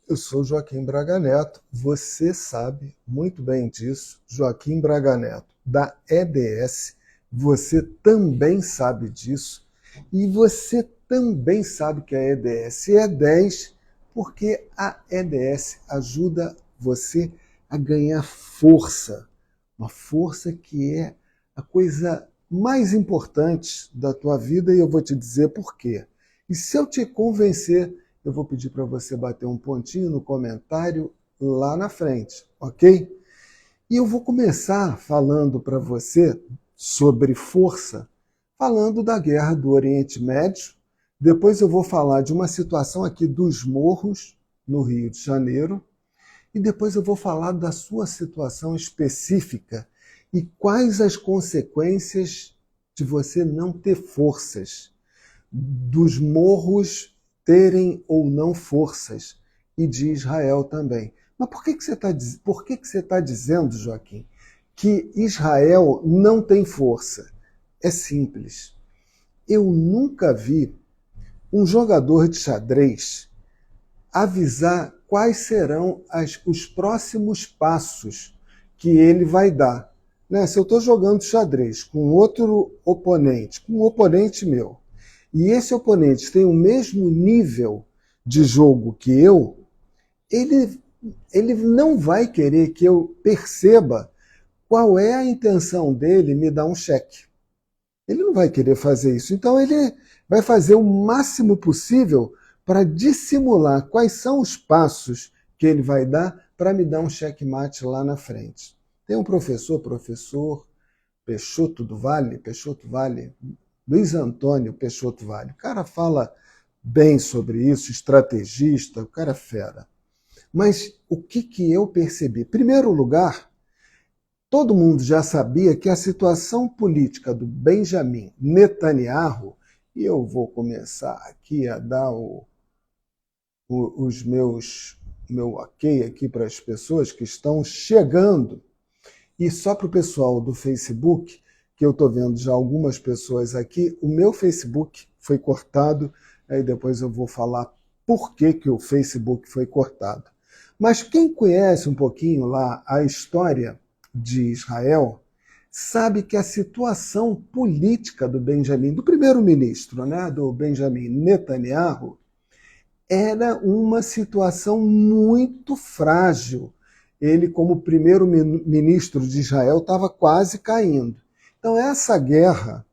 Eu sou Joaquim Braga Neto, você sabe muito bem disso, Joaquim Braga Neto, da EDS, você também sabe disso, e você também sabe que a EDS é 10, porque a EDS ajuda você a ganhar força, uma força que é a coisa mais importante da tua vida, e eu vou te dizer por quê. E se eu te convencer, eu vou pedir para você bater um pontinho no comentário lá na frente, ok? E eu vou começar falando para você sobre força, falando da guerra do Oriente Médio. Depois eu vou falar de uma situação aqui dos morros, no Rio de Janeiro. E depois eu vou falar da sua situação específica e quais as consequências de você não ter forças, dos morros terem ou não forças, e de Israel também. Mas por que você tá dizendo, Joaquim, que Israel não tem força? É simples. Eu nunca vi um jogador de xadrez avisar quais serão os próximos passos que ele vai dar. Né? Se eu estou jogando xadrez com outro oponente, com um oponente meu, e esse oponente tem o mesmo nível de jogo que eu, ele não vai querer que eu perceba qual é a intenção dele me dar um cheque. Ele não vai querer fazer isso. Então ele vai fazer o máximo possível para dissimular quais são os passos que ele vai dar para me dar um checkmate lá na frente. Tem um professor Peixoto Vale, Luiz Antônio Peixoto Vale. O cara fala bem sobre isso, estrategista, o cara é fera. Mas o que eu percebi? Em primeiro lugar, todo mundo já sabia que a situação política do Benjamin Netanyahu, e eu vou começar aqui a dar meu ok aqui para as pessoas que estão chegando, e só para o pessoal do Facebook, que eu estou vendo já algumas pessoas aqui, o meu Facebook foi cortado, aí depois eu vou falar por que o Facebook foi cortado. Mas quem conhece um pouquinho lá a história de Israel, sabe que a situação política do primeiro-ministro, né, do Benjamin Netanyahu, era uma situação muito frágil. Ele, como primeiro-ministro de Israel, estava quase caindo. Então, essa guerra,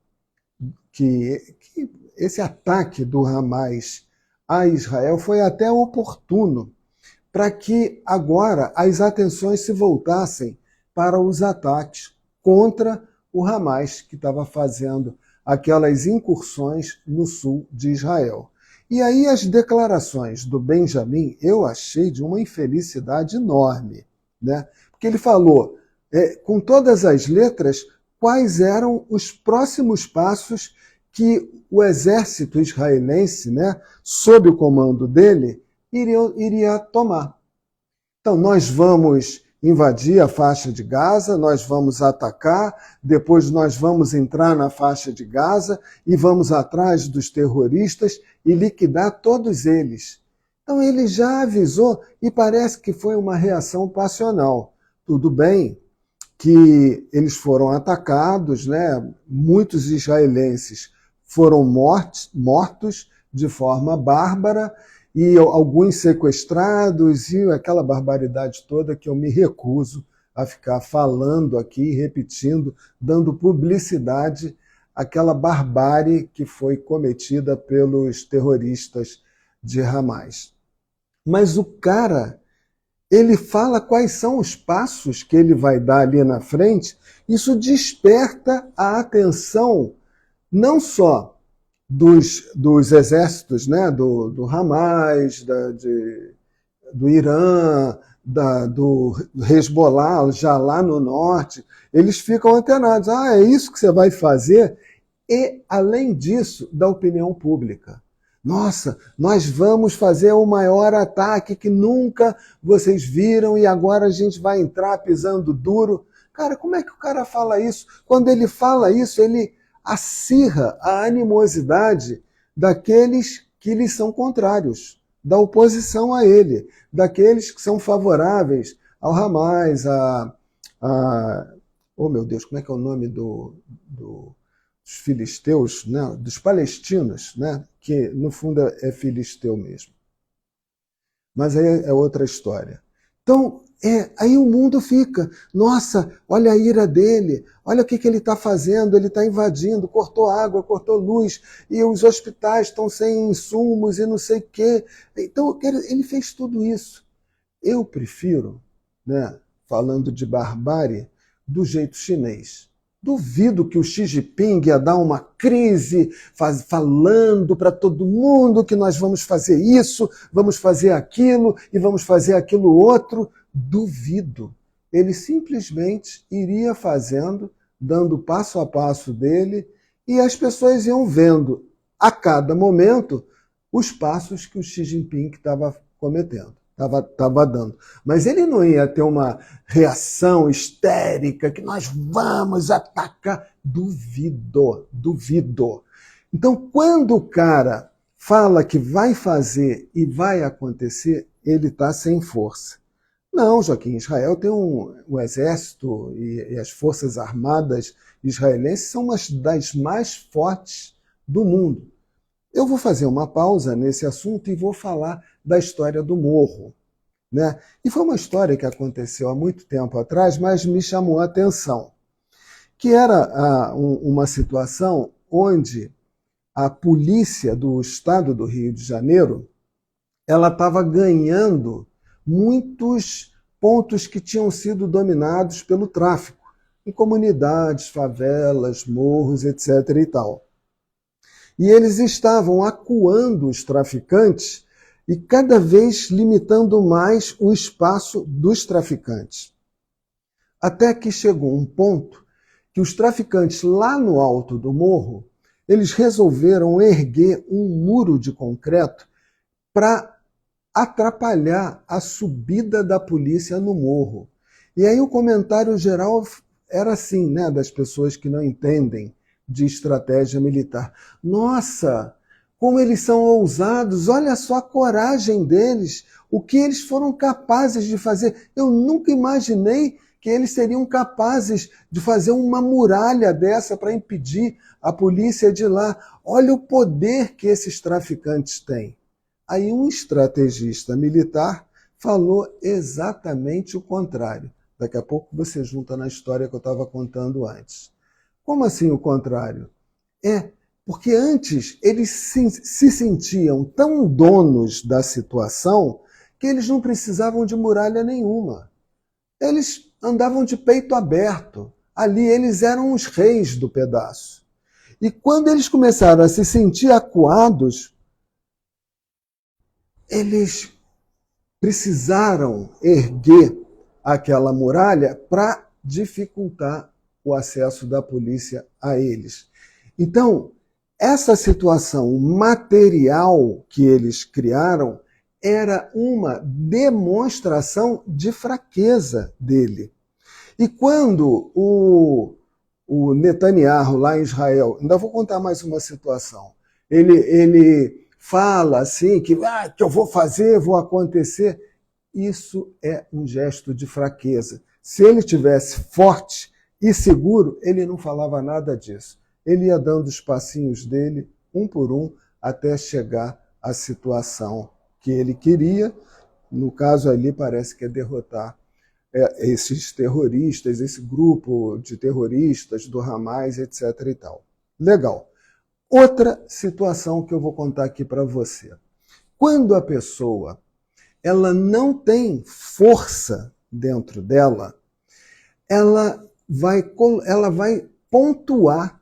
esse ataque do Hamas a Israel foi até oportuno para que agora as atenções se voltassem para os ataques contra o Hamas, que estava fazendo aquelas incursões no sul de Israel. E aí as declarações do Benjamin eu achei de uma infelicidade enorme, né? Porque ele falou, com todas as letras, quais eram os próximos passos que o exército israelense, né, sob o comando dele, iria tomar. Então, nós vamos invadir a faixa de Gaza, nós vamos atacar, depois nós vamos entrar na faixa de Gaza e vamos atrás dos terroristas e liquidar todos eles. Então, ele já avisou e parece que foi uma reação passional. Tudo bem que eles foram atacados, né? Muitos israelenses foram mortos de forma bárbara, e alguns sequestrados, e aquela barbaridade toda que eu me recuso a ficar falando aqui, repetindo, dando publicidade àquela barbárie que foi cometida pelos terroristas de Hamas. Mas o cara, ele fala quais são os passos que ele vai dar ali na frente, isso desperta a atenção não só dos exércitos, né, do Hamas, do Irã, do Hezbollah, já lá no norte, eles ficam antenados. Ah, é isso que você vai fazer? E, além disso, da opinião pública. Nossa, nós vamos fazer o maior ataque que nunca vocês viram e agora a gente vai entrar pisando duro. Cara, como é que o cara fala isso? Quando ele fala isso, ele acirra a animosidade daqueles que lhes são contrários. da oposição a ele, daqueles que são favoráveis ao Hamas, oh meu Deus, como é que é o nome dos filisteus, né? Dos palestinos, né? Que no fundo é filisteu mesmo. Mas aí é outra história. Então, aí o mundo fica, nossa, olha a ira dele, olha o que ele está fazendo, ele está invadindo, cortou água, cortou luz, e os hospitais estão sem insumos e não sei o quê. Então, ele fez tudo isso. Eu prefiro, né, falando de barbárie, do jeito chinês. Duvido que o Xi Jinping ia dar uma crise falando para todo mundo que nós vamos fazer isso, vamos fazer aquilo e vamos fazer aquilo outro. Duvido. Ele simplesmente iria fazendo, dando passo a passo dele, e as pessoas iam vendo a cada momento os passos que o Xi Jinping estava cometendo. Estava dando. Mas ele não ia ter uma reação histérica que nós vamos atacar. Duvido, duvido. Então, quando o cara fala que vai fazer e vai acontecer, ele está sem força. Não, Joaquim, Israel tem o exército e as forças armadas israelenses são uma das mais fortes do mundo. Eu vou fazer uma pausa nesse assunto e vou falar da história do Morro, né? E foi uma história que aconteceu há muito tempo atrás, mas me chamou a atenção, que era uma situação onde a polícia do estado do Rio de Janeiro ela estava ganhando muitos pontos que tinham sido dominados pelo tráfico, em comunidades, favelas, morros, etc. e tal. E eles estavam acuando os traficantes e cada vez limitando mais o espaço dos traficantes. Até que chegou um ponto que os traficantes lá no alto do morro, eles resolveram erguer um muro de concreto para atrapalhar a subida da polícia no morro. E aí o comentário geral era assim, né, das pessoas que não entendem de estratégia militar. Nossa, como eles são ousados, olha só a coragem deles, o que eles foram capazes de fazer. Eu nunca imaginei que eles seriam capazes de fazer uma muralha dessa para impedir a polícia de ir lá. Olha o poder que esses traficantes têm. Aí um estrategista militar falou exatamente o contrário. Daqui a pouco você junta na história que eu estava contando antes. Como assim o contrário? Porque antes eles se sentiam tão donos da situação que eles não precisavam de muralha nenhuma. Eles andavam de peito aberto. Ali eles eram os reis do pedaço. E quando eles começaram a se sentir acuados, eles precisaram erguer aquela muralha para dificultar o acesso da polícia a eles. Então, essa situação material que eles criaram era uma demonstração de fraqueza dele. E quando o Netanyahu, lá em Israel, ainda vou contar mais uma situação, ele fala assim que eu vou fazer, vou acontecer, isso é um gesto de fraqueza. Se ele tivesse forte e seguro, ele não falava nada disso. Ele ia dando os passinhos dele, um por um, até chegar à situação que ele queria. No caso ali, parece que é derrotar esses terroristas, esse grupo de terroristas do Hamas, etc. e tal. Legal. Outra situação que eu vou contar aqui para você. Quando a pessoa ela não tem força dentro dela, ela vai pontuar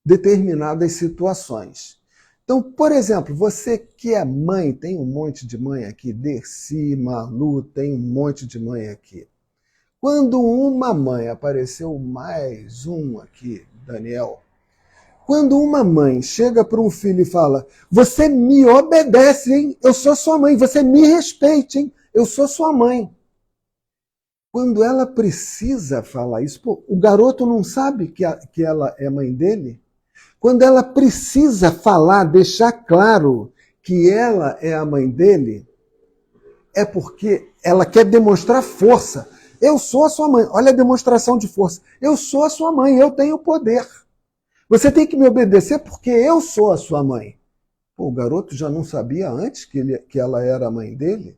determinadas situações. Então, por exemplo, você que é mãe, tem um monte de mãe aqui, Dercy, Malu, tem um monte de mãe aqui. Quando uma mãe, apareceu mais um aqui, Daniel, quando uma mãe chega para um filho e fala, você me obedece, hein? Eu sou sua mãe, você me respeite, hein? Eu sou sua mãe. Quando ela precisa falar isso, o garoto não sabe que ela é mãe dele? Quando ela precisa falar, deixar claro que ela é a mãe dele, é porque ela quer demonstrar força. Eu sou a sua mãe. Olha a demonstração de força. Eu sou a sua mãe, eu tenho poder. Você tem que me obedecer porque eu sou a sua mãe. Pô, o garoto já não sabia antes que ela era a mãe dele?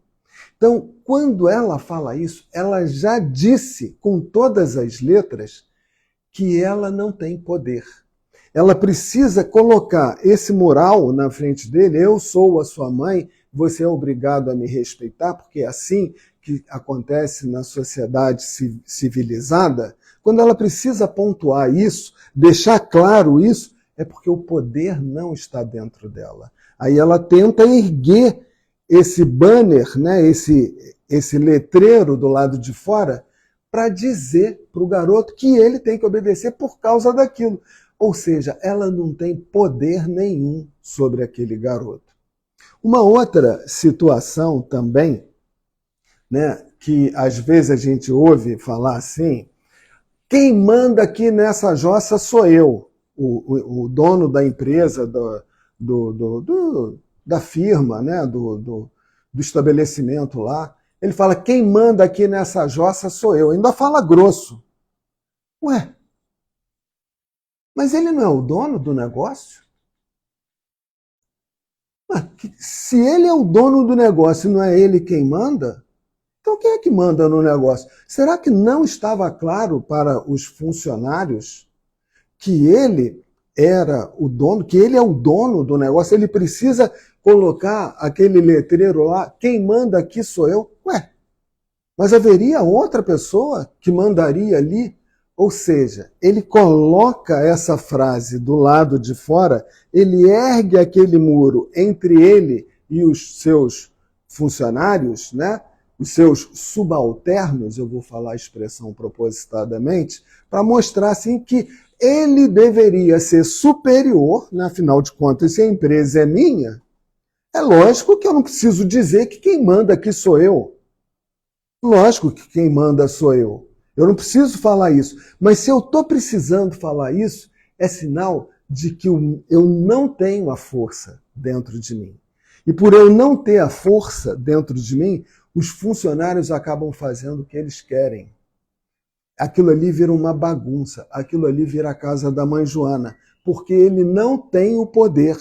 Então, quando ela fala isso, ela já disse com todas as letras que ela não tem poder. Ela precisa colocar esse mural na frente dele, eu sou a sua mãe, você é obrigado a me respeitar, porque é assim que acontece na sociedade civilizada. Quando ela precisa pontuar isso, deixar claro isso, é porque o poder não está dentro dela. Aí ela tenta erguer esse banner, né, esse letreiro do lado de fora, para dizer para o garoto que ele tem que obedecer por causa daquilo. Ou seja, ela não tem poder nenhum sobre aquele garoto. Uma outra situação também, né, que às vezes a gente ouve falar assim, quem manda aqui nessa jossa sou eu, o dono da empresa, da firma, né, do estabelecimento lá. Ele fala, quem manda aqui nessa jossa sou eu. Ainda fala grosso. Ué, mas ele não é o dono do negócio? Se ele é o dono do negócio e não é ele quem manda, então quem é que manda no negócio? Será que não estava claro para os funcionários que ele era o dono, que ele é o dono do negócio? Ele precisa colocar aquele letreiro lá, quem manda aqui sou eu? Ué, mas haveria outra pessoa que mandaria ali? Ou seja, ele coloca essa frase do lado de fora, ele ergue aquele muro entre ele e os seus funcionários, né? Os seus subalternos, eu vou falar a expressão propositadamente, para mostrar assim que ele deveria ser superior, né? Afinal de contas, se a empresa é minha, é lógico que eu não preciso dizer que quem manda aqui sou eu. Lógico que quem manda sou eu. Eu não preciso falar isso. Mas se eu estou precisando falar isso, é sinal de que eu não tenho a força dentro de mim. E por eu não ter a força dentro de mim, os funcionários acabam fazendo o que eles querem. Aquilo ali vira uma bagunça. Aquilo ali vira a casa da mãe Joana. Porque ele não tem o poder.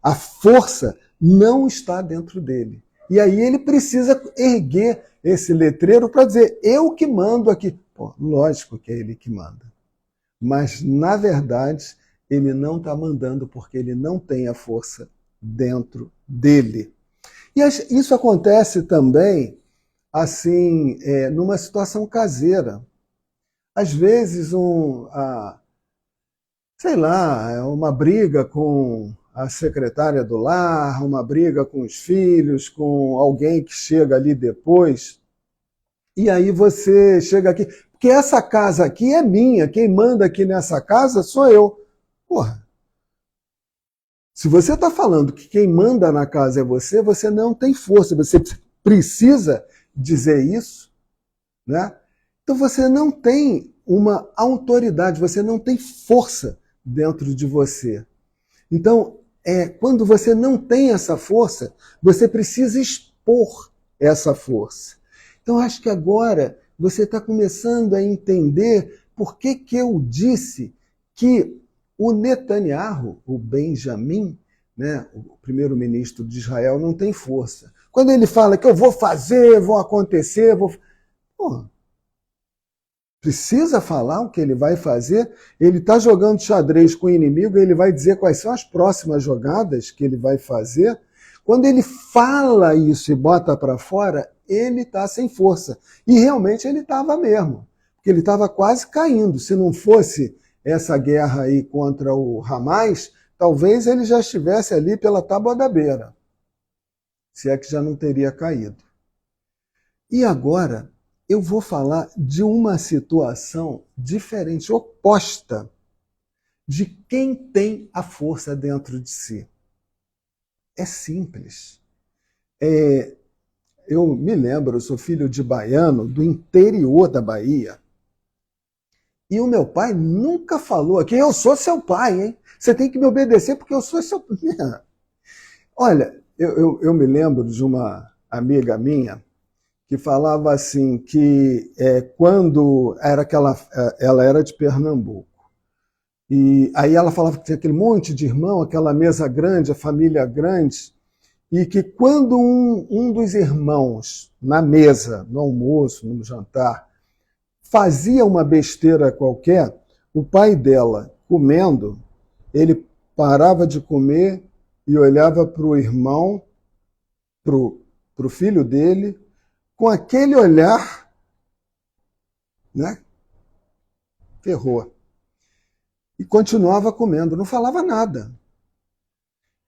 A força não está dentro dele. E aí ele precisa erguer esse letreiro para dizer, eu que mando aqui. Pô, lógico que é ele que manda. Mas, na verdade, ele não está mandando porque ele não tem a força dentro dele. E isso acontece também, assim, numa situação caseira. Às vezes, sei lá, uma briga com a secretária do lar, uma briga com os filhos, com alguém que chega ali depois. E aí você chega aqui, porque essa casa aqui é minha, quem manda aqui nessa casa sou eu. Porra, se você está falando que quem manda na casa é você, você não tem força, você precisa dizer isso, né? Então você não tem uma autoridade, você não tem força dentro de você. Então, quando você não tem essa força, você precisa expor essa força. Então, acho que agora você está começando a entender por que eu disse que o Netanyahu, o Benjamin, né, o primeiro-ministro de Israel, não tem força. Quando ele fala que eu vou fazer, vou acontecer, Pô, precisa falar o que ele vai fazer? Ele está jogando xadrez com o inimigo, ele vai dizer quais são as próximas jogadas que ele vai fazer. Quando ele fala isso e bota para fora, ele está sem força. E realmente ele estava mesmo, porque ele estava quase caindo. Se não fosse essa guerra aí contra o Hamas, talvez ele já estivesse ali pela tábua da beira, se é que já não teria caído. E agora eu vou falar de uma situação diferente, oposta, de quem tem a força dentro de si. É simples. Eu me lembro, eu sou filho de baiano, do interior da Bahia. E o meu pai nunca falou aqui, eu sou seu pai, hein? Você tem que me obedecer porque eu sou seu pai. Olha, Eu me lembro de uma amiga minha que falava assim que quando era aquela, ela era de Pernambuco, e aí ela falava que tinha aquele monte de irmão, aquela mesa grande, a família grande, e que quando um dos irmãos, na mesa, no almoço, no jantar, fazia uma besteira qualquer, o pai dela, comendo, ele parava de comer e olhava para o irmão, para o filho dele, com aquele olhar, né? Ferrou. E continuava comendo, não falava nada.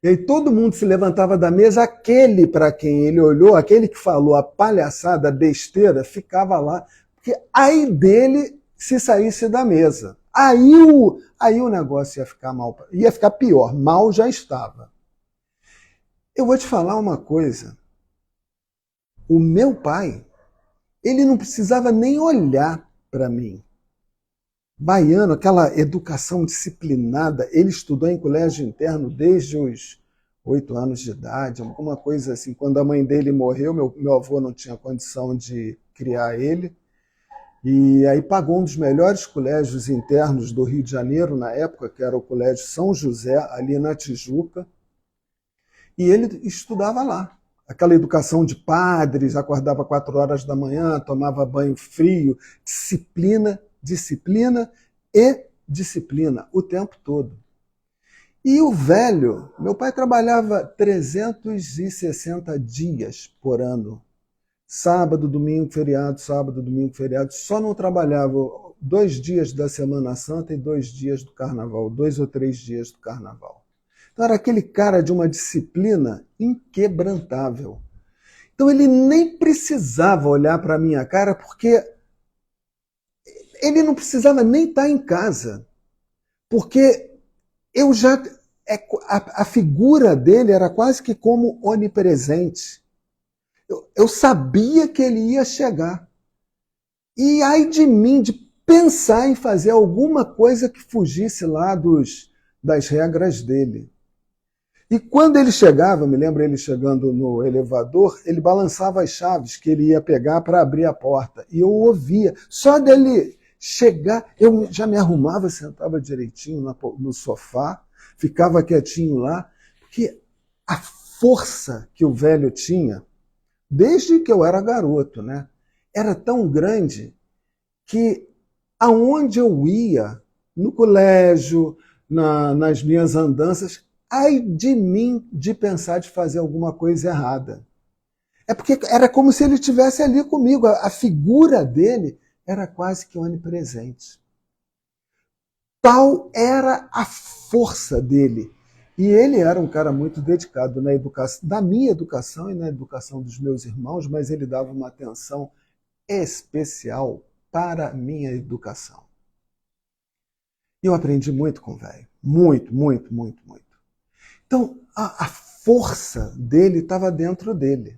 E aí todo mundo se levantava da mesa, aquele para quem ele olhou, aquele que falou a palhaçada, a besteira, ficava lá, porque aí dele se saísse da mesa. Aí o negócio ia ficar mal, ia ficar pior, mal já estava. Eu vou te falar uma coisa, o meu pai, ele não precisava nem olhar para mim. Baiano, aquela educação disciplinada, ele estudou em colégio interno desde os 8 anos de idade, alguma coisa assim. Quando a mãe dele morreu, meu avô não tinha condição de criar ele, e aí pagou um dos melhores colégios internos do Rio de Janeiro, na época, que era o Colégio São José, ali na Tijuca, e ele estudava lá. Aquela educação de padres, acordava 4 horas da manhã, tomava banho frio, disciplina, disciplina e disciplina o tempo todo. E o velho, meu pai trabalhava 360 dias por ano. Sábado, domingo, feriado, sábado, domingo, feriado. Só não trabalhava 2 dias da Semana Santa e 2 dias do Carnaval, 2 ou 3 dias do Carnaval. Então era aquele cara de uma disciplina inquebrantável. Então ele nem precisava olhar para a minha cara, porque ele não precisava nem estar em casa, porque eu já a figura dele era quase que como onipresente. Eu sabia que ele ia chegar. E ai de mim de pensar em fazer alguma coisa que fugisse lá das regras dele. E quando ele chegava, me lembro ele chegando no elevador, ele balançava as chaves que ele ia pegar para abrir a porta. E eu ouvia. Só dele chegar, eu já me arrumava, sentava direitinho no sofá, ficava quietinho lá, porque a força que o velho tinha, desde que eu era garoto, né, era tão grande que aonde eu ia, no colégio, nas minhas andanças, ai de mim de pensar de fazer alguma coisa errada. É porque era como se ele estivesse ali comigo. A figura dele era quase que onipresente. Tal era a força dele. E ele era um cara muito dedicado na educação, na minha educação e na educação dos meus irmãos, mas ele dava uma atenção especial para a minha educação. E eu aprendi muito com o velho. Muito, muito, muito, muito. Então, a força dele estava dentro dele.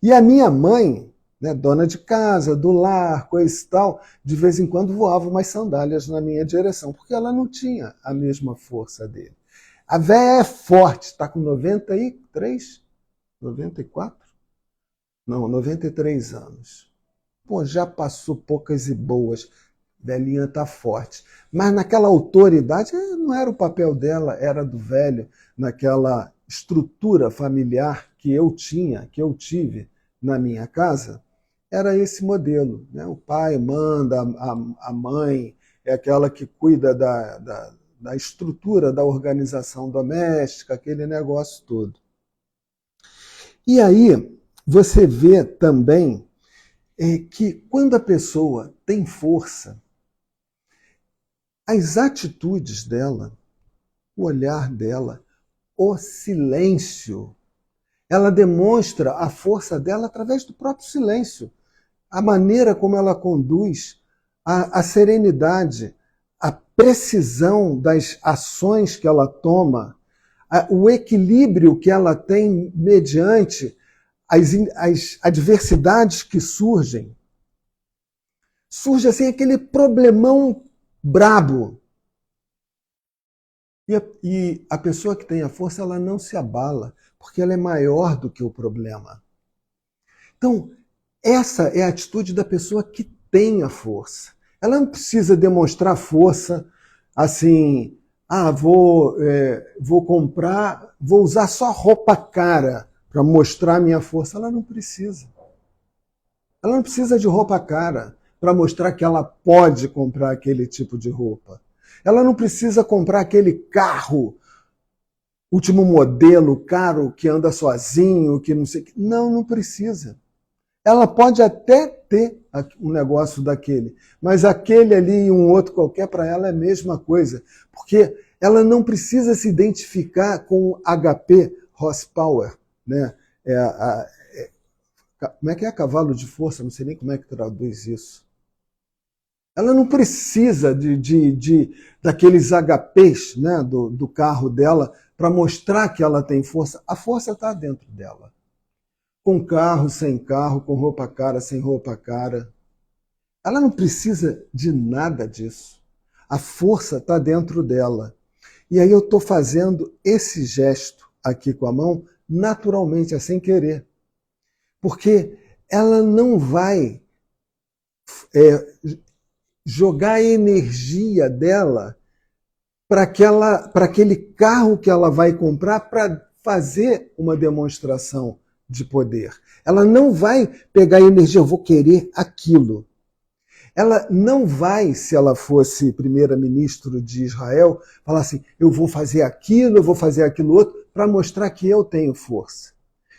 E a minha mãe, né, dona de casa, do lar, coisa e tal, de vez em quando voava umas sandálias na minha direção, porque ela não tinha a mesma força dele. A véia é forte, está com 93? 94? Não, 93 anos. Pô, já passou poucas e boas. Velhinha tá forte. Mas naquela autoridade, não era o papel dela, era do velho, naquela estrutura familiar que eu tinha, que eu tive na minha casa, era esse modelo. Né? O pai manda, a mãe é aquela que cuida da estrutura da organização doméstica, aquele negócio todo. E aí você vê também que quando a pessoa tem força, as atitudes dela, o olhar dela, o silêncio, ela demonstra a força dela através do próprio silêncio. A maneira como ela conduz, a serenidade, a precisão das ações que ela toma, o equilíbrio que ela tem mediante as adversidades que surgem. Surge assim aquele problemão brabo. E a pessoa que tem a força, ela não se abala, porque ela é maior do que o problema. Então, essa é a atitude da pessoa que tem a força. Ela não precisa demonstrar força assim, vou comprar, vou usar só roupa cara para mostrar minha força. Ela não precisa. Ela não precisa de roupa cara para mostrar que ela pode comprar aquele tipo de roupa. Ela não precisa comprar aquele carro, último modelo, caro, que anda sozinho, que não sei o que. Não, não precisa. Ela pode até ter um negócio daquele, mas aquele ali e um outro qualquer, para ela é a mesma coisa, porque ela não precisa se identificar com HP, horsepower, né? Como é que é cavalo de força? Não sei nem como é que traduz isso. Ela não precisa daqueles HPs, né, do carro dela para mostrar que ela tem força. A força está dentro dela. Com carro, sem carro, com roupa cara, sem roupa cara. Ela não precisa de nada disso. A força está dentro dela. E aí eu estou fazendo esse gesto aqui com a mão naturalmente, é sem querer. Porque ela não vai jogar a energia dela para aquele carro que ela vai comprar para fazer uma demonstração de poder. Ela não vai pegar a energia, eu vou querer aquilo. Ela não vai, se ela fosse primeira-ministro de Israel, falar assim, eu vou fazer aquilo, eu vou fazer aquilo outro, para mostrar que eu tenho força.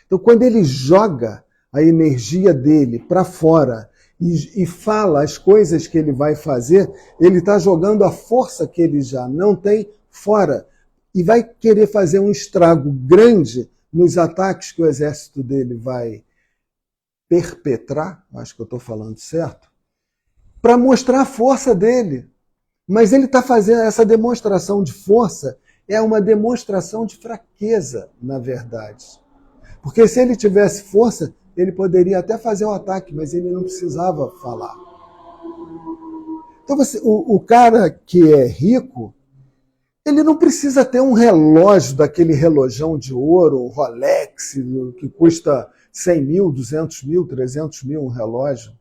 Então, quando ele joga a energia dele para fora e fala as coisas que ele vai fazer, ele está jogando a força que ele já não tem fora e vai querer fazer um estrago grande nos ataques que o exército dele vai perpetrar, acho que eu estou falando certo, para mostrar a força dele. Mas ele está fazendo essa demonstração de força, é uma demonstração de fraqueza, na verdade. Porque se ele tivesse força, ele poderia até fazer o ataque, mas ele não precisava falar. Então, o cara que é rico, ele não precisa ter um relógio daquele relojão de ouro, um Rolex, que custa 100 mil, 200 mil, 300 mil um relógio.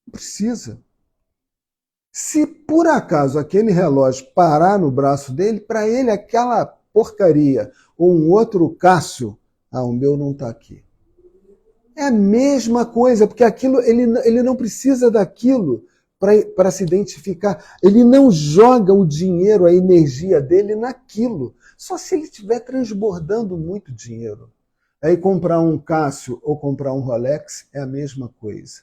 Não precisa. Se por acaso aquele relógio parar no braço dele, para ele aquela porcaria ou um outro Cássio, o meu não está aqui. É a mesma coisa, porque aquilo ele não precisa daquilo para se identificar. Ele não joga o dinheiro, a energia dele naquilo. Só se ele estiver transbordando muito dinheiro. Aí comprar um Cássio ou comprar um Rolex é a mesma coisa.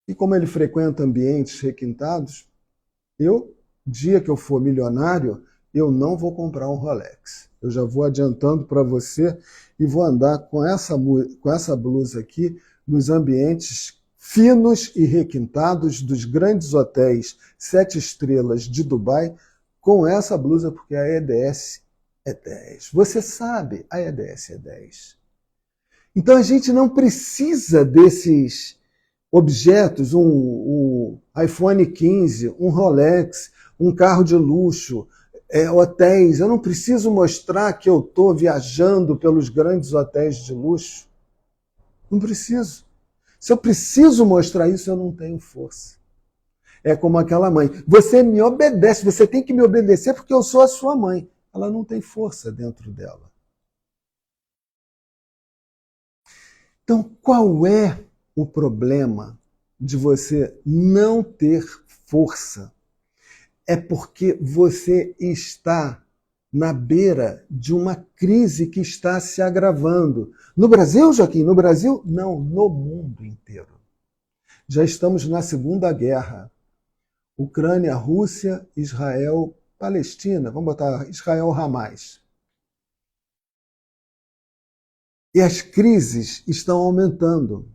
E como ele frequenta ambientes requintados, dia que eu for milionário, eu não vou comprar um Rolex. Eu já vou adiantando para você e vou andar com essa blusa aqui nos ambientes finos e requintados dos grandes hotéis 7 estrelas de Dubai, com essa blusa, porque a EDS é 10. Você sabe, a EDS é 10. Então a gente não precisa desses objetos, um iPhone 15, um Rolex, um carro de luxo, hotéis. Eu não preciso mostrar que eu estou viajando pelos grandes hotéis de luxo. Não preciso. Se eu preciso mostrar isso, eu não tenho força. É como aquela mãe. Você me obedece, você tem que me obedecer porque eu sou a sua mãe. Ela não tem força dentro dela. Então, qual é o problema de você não ter força? É porque você está na beira de uma crise que está se agravando. No Brasil, Joaquim? No Brasil? Não, no mundo inteiro. Já estamos na Segunda Guerra. Ucrânia, Rússia, Israel, Palestina. Vamos botar Israel-Hamas. E as crises estão aumentando.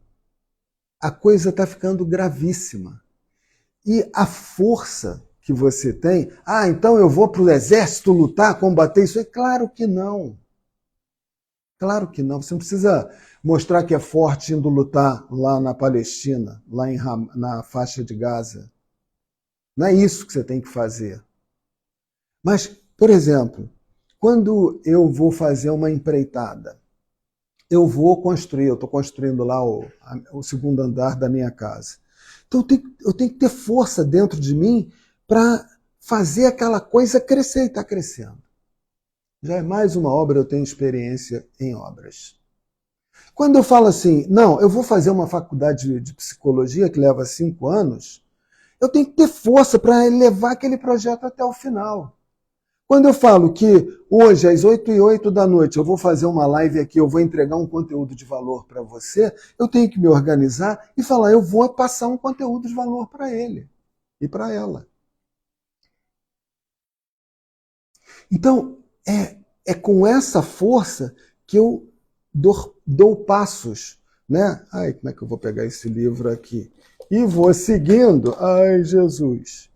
A coisa está ficando gravíssima. E a força que você tem, então eu vou para o exército lutar, combater isso? Claro que não. Claro que não. Você não precisa mostrar que é forte indo lutar lá na Palestina, lá na faixa de Gaza. Não é isso que você tem que fazer. Mas, por exemplo, Quando eu vou fazer uma empreitada, eu vou construir, eu estou construindo lá o segundo andar da minha casa. Então eu tenho que ter força dentro de mim para fazer aquela coisa crescer e está crescendo. Já é mais uma obra, eu tenho experiência em obras. Quando eu falo assim, não, eu vou fazer uma faculdade de psicologia que leva 5 anos, eu tenho que ter força para levar aquele projeto até o final. Quando eu falo que hoje, às 8h08 da noite, eu vou fazer uma live aqui, eu vou entregar um conteúdo de valor para você, eu tenho que me organizar e falar, eu vou passar um conteúdo de valor para ele e para ela. Então, é com essa força que eu dou passos, né? Ai, como é que eu vou pegar esse livro aqui? E vou seguindo, ai Jesus,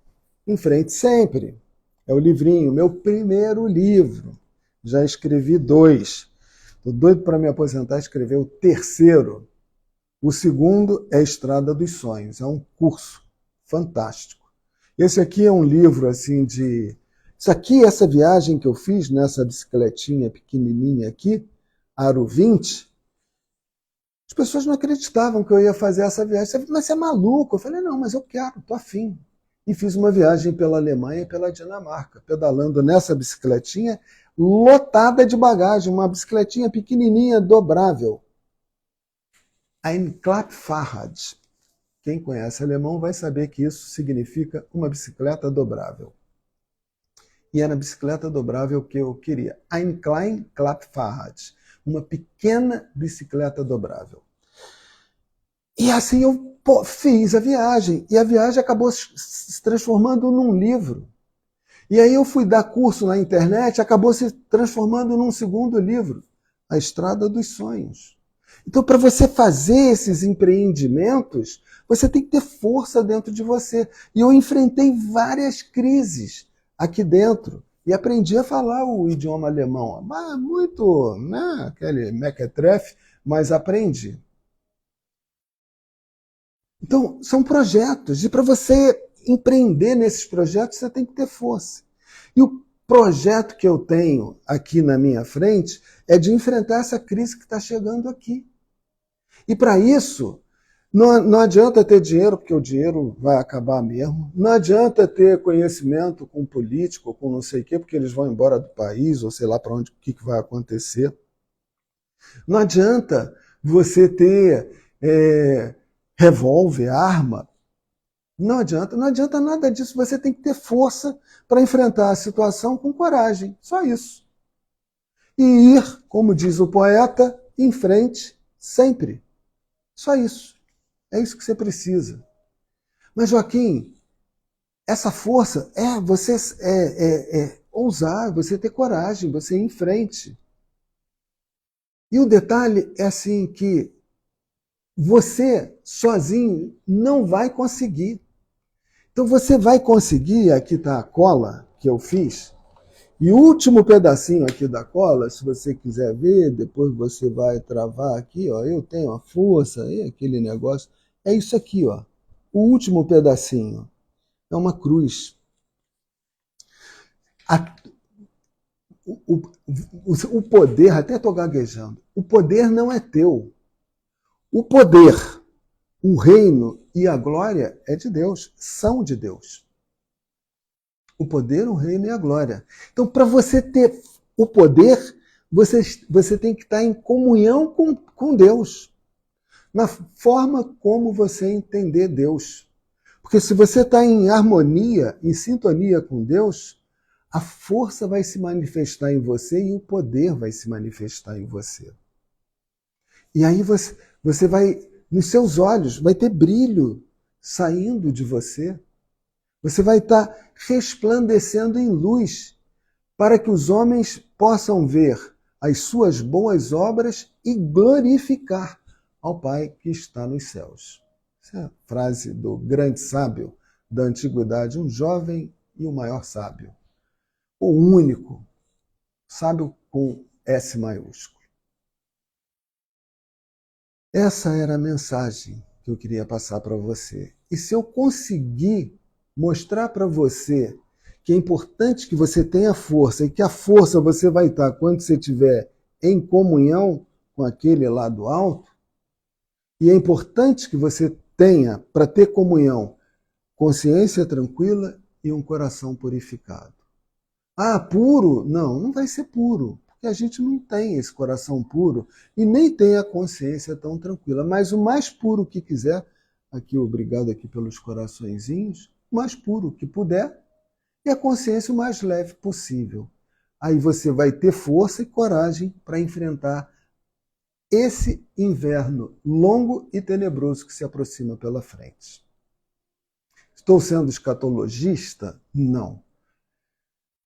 em frente sempre. É o livrinho, meu primeiro livro. Já escrevi 2. Estou doido para me aposentar e escrever o terceiro. O segundo é Estrada dos Sonhos. É um curso fantástico. Esse aqui é um livro assim de... Isso aqui, essa viagem que eu fiz nessa bicicletinha pequenininha aqui, Aro 20, as pessoas não acreditavam que eu ia fazer essa viagem. Mas você é maluco? Eu falei, não, mas eu quero, estou afim. E fiz uma viagem pela Alemanha e pela Dinamarca, pedalando nessa bicicletinha lotada de bagagem, uma bicicletinha pequenininha, dobrável. Ein Klappfahrrad. Quem conhece alemão vai saber que isso significa uma bicicleta dobrável. E era a bicicleta dobrável que eu queria. Ein klein Klappfahrrad. Uma pequena bicicleta dobrável. E assim eu fiz a viagem. E a viagem acabou se transformando num livro. E aí eu fui dar curso na internet, acabou se transformando num segundo livro, A Estrada dos Sonhos. Então, para você fazer esses empreendimentos, você tem que ter força dentro de você. E eu enfrentei várias crises aqui dentro e aprendi a falar o idioma alemão. Muito, né, aquele mequetrefe, mas aprendi. Então, são projetos, e para você empreender nesses projetos, você tem que ter força. E o projeto que eu tenho aqui na minha frente é de enfrentar essa crise que está chegando aqui. E para isso, não adianta ter dinheiro, porque o dinheiro vai acabar mesmo. Não adianta ter conhecimento com político, com não sei o quê, porque eles vão embora do país, ou sei lá para onde, o que vai acontecer. Não adianta você ter revólver, arma. Não adianta nada disso. Você tem que ter força para enfrentar a situação com coragem. Só isso. E ir, como diz o poeta, em frente sempre. Só isso. É isso que você precisa. Mas, Joaquim, essa força você ousar, você ter coragem, você ir em frente. E o detalhe é assim que você sozinho não vai conseguir. Então você vai conseguir, aqui está a cola que eu fiz, e o último pedacinho aqui da cola, se você quiser ver, depois você vai travar aqui, ó, eu tenho a força, e aquele negócio, é isso aqui, ó. O último pedacinho é uma cruz. O poder, até estou gaguejando, o poder não é teu. O poder, o reino e a glória é de Deus, são de Deus. O poder, o reino e a glória. Então, para você ter o poder, você tem que estar em comunhão com Deus, na forma como você entender Deus. Porque se você está em harmonia, em sintonia com Deus, a força vai se manifestar em você e o poder vai se manifestar em você. E aí você vai, nos seus olhos, vai ter brilho saindo de você. Você vai estar resplandecendo em luz para que os homens possam ver as suas boas obras e glorificar ao Pai que está nos céus. Essa é a frase do grande sábio da antiguidade, um jovem e o maior sábio. O único, sábio com S maiúsculo. Essa era a mensagem que eu queria passar para você. E se eu conseguir mostrar para você que é importante que você tenha força, e que a força você vai estar quando você estiver em comunhão com aquele lá do alto, e é importante que você tenha, para ter comunhão, consciência tranquila e um coração purificado. Ah, puro? Não, não vai ser puro, porque a gente não tem esse coração puro e nem tem a consciência tão tranquila. Mas o mais puro que quiser, aqui obrigado aqui pelos coraçõezinhos, o mais puro que puder, e a consciência o mais leve possível. Aí você vai ter força e coragem para enfrentar esse inverno longo e tenebroso que se aproxima pela frente. Estou sendo escatologista? Não.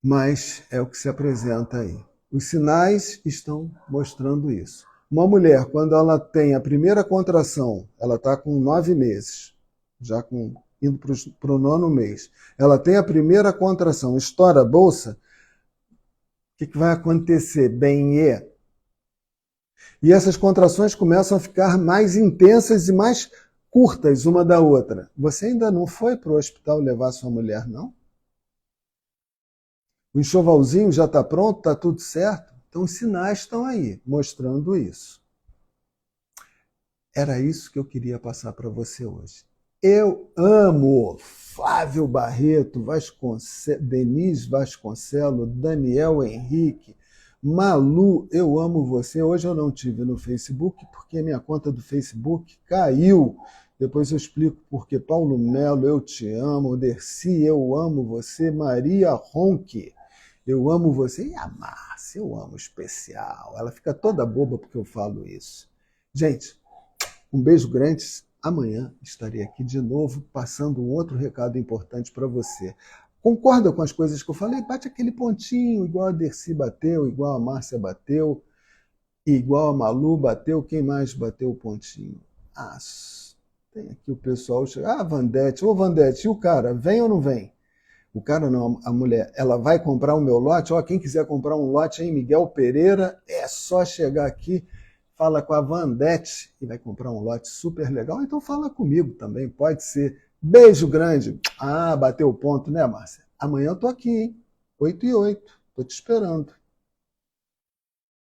Mas é o que se apresenta aí. Os sinais estão mostrando isso. Uma mulher, quando ela tem a primeira contração, ela está com 9 meses, já indo para o 9º mês, ela tem a primeira contração, estoura a bolsa, o que vai acontecer? E essas contrações começam a ficar mais intensas e mais curtas uma da outra. Você ainda não foi para o hospital levar sua mulher, não? O enxovalzinho já está pronto? Está tudo certo? Então os sinais estão aí, mostrando isso. Era isso que eu queria passar para você hoje. Eu amo Flávio Barreto, Denise Vasconcelos, Daniel Henrique, Malu, eu amo você. Hoje eu não tive no Facebook, porque minha conta do Facebook caiu. Depois eu explico porque. Paulo Melo, eu te amo. Dercy, eu amo você. Maria Ronque, eu amo você. E a Márcia, eu amo especial. Ela fica toda boba porque eu falo isso. Gente, um beijo grande. Amanhã estarei aqui de novo passando um outro recado importante para você. Concorda com as coisas que eu falei? Bate aquele pontinho, igual a Dercy bateu, igual a Márcia bateu, igual a Malu bateu. Quem mais bateu o pontinho? Ah, tem aqui o pessoal. Ah, Vandete. Ô, Vandete, e o cara? Vem ou não vem? O cara não, a mulher. Ela vai comprar o meu lote? Ó, quem quiser comprar um lote aí, Miguel Pereira, é só chegar aqui, fala com a Vandete e vai comprar um lote super legal. Então fala comigo também, pode ser. Beijo grande. Ah, bateu o ponto, né, Márcia? Amanhã eu tô aqui, hein? 8h08. Tô te esperando.